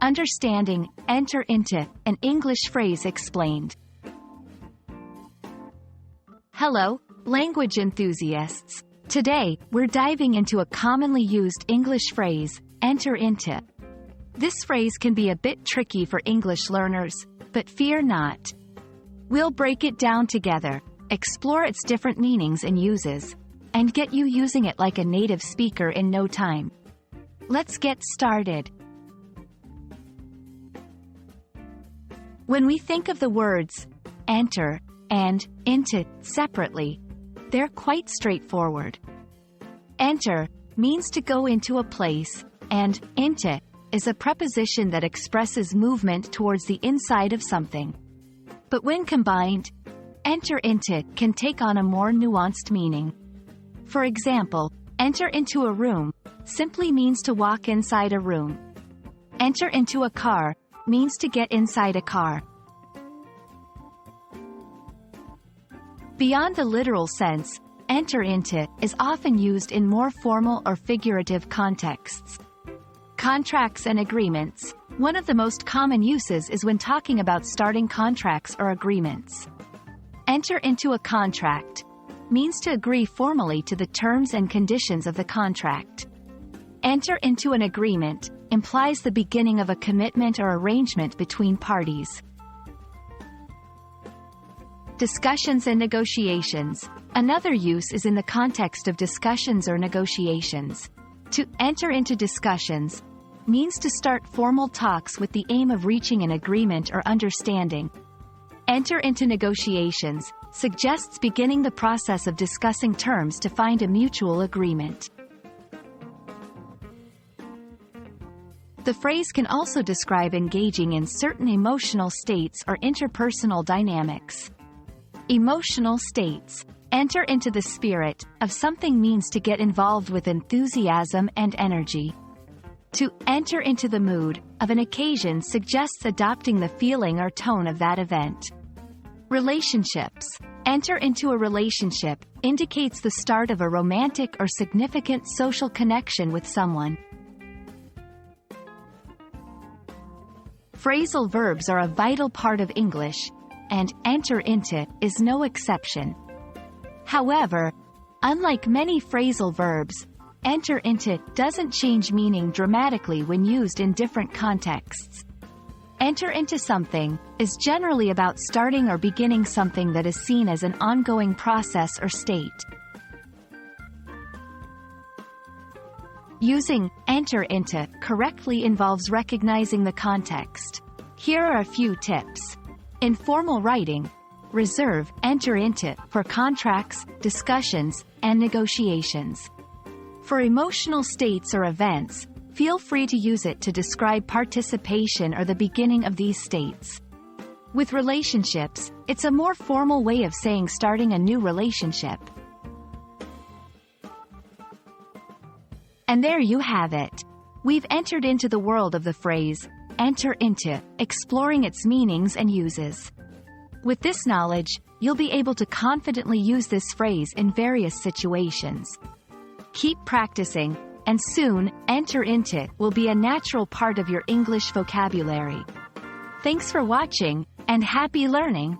understanding, enter into, an English phrase explained. Hello, language enthusiasts. Today, we're diving into a commonly used English phrase, enter into. This phrase can be a bit tricky for English learners, but fear not. We'll break it down together, explore its different meanings and uses, and get you using it like a native speaker in no time. Let's get started. When we think of the words enter and into separately, they're quite straightforward. Enter means to go into a place, and into is a preposition that expresses movement towards the inside of something. But when combined, enter into can take on a more nuanced meaning. For example, enter into a room simply means to walk inside a room. Enter into a car means to get inside a car. Beyond the literal sense, enter into is often used in more formal or figurative contexts. Contracts and agreements. One of the most common uses is when talking about starting contracts or agreements. Enter into a contract means to agree formally to the terms and conditions of the contract. Enter into an agreement implies the beginning of a commitment or arrangement between parties. Discussions and negotiations. Another use is in the context of discussions or negotiations. To enter into discussions means to start formal talks with the aim of reaching an agreement or understanding. Enter into negotiations suggests beginning the process of discussing terms to find a mutual agreement. The phrase can also describe engaging in certain emotional states or interpersonal dynamics. Emotional states. Enter into the spirit of something means to get involved with enthusiasm and energy. To enter into the mood of an occasion suggests adopting the feeling or tone of that event. Relationships. Enter into a relationship indicates the start of a romantic or significant social connection with someone. Phrasal verbs are a vital part of English, and enter into is no exception. However, unlike many phrasal verbs, enter into doesn't change meaning dramatically when used in different contexts. Enter into something is generally about starting or beginning something that is seen as an ongoing process or state. Using enter into correctly involves recognizing the context. Here are a few tips. In formal writing, reserve enter into for contracts, discussions, and negotiations. For emotional states or events, feel free to use it to describe participation or the beginning of these states. With relationships, it's a more formal way of saying starting a new relationship. And there you have it. We've entered into the world of the phrase, enter into, exploring its meanings and uses. With this knowledge, you'll be able to confidently use this phrase in various situations. Keep practicing, and soon, enter into will be a natural part of your English vocabulary. Thanks for watching, and happy learning!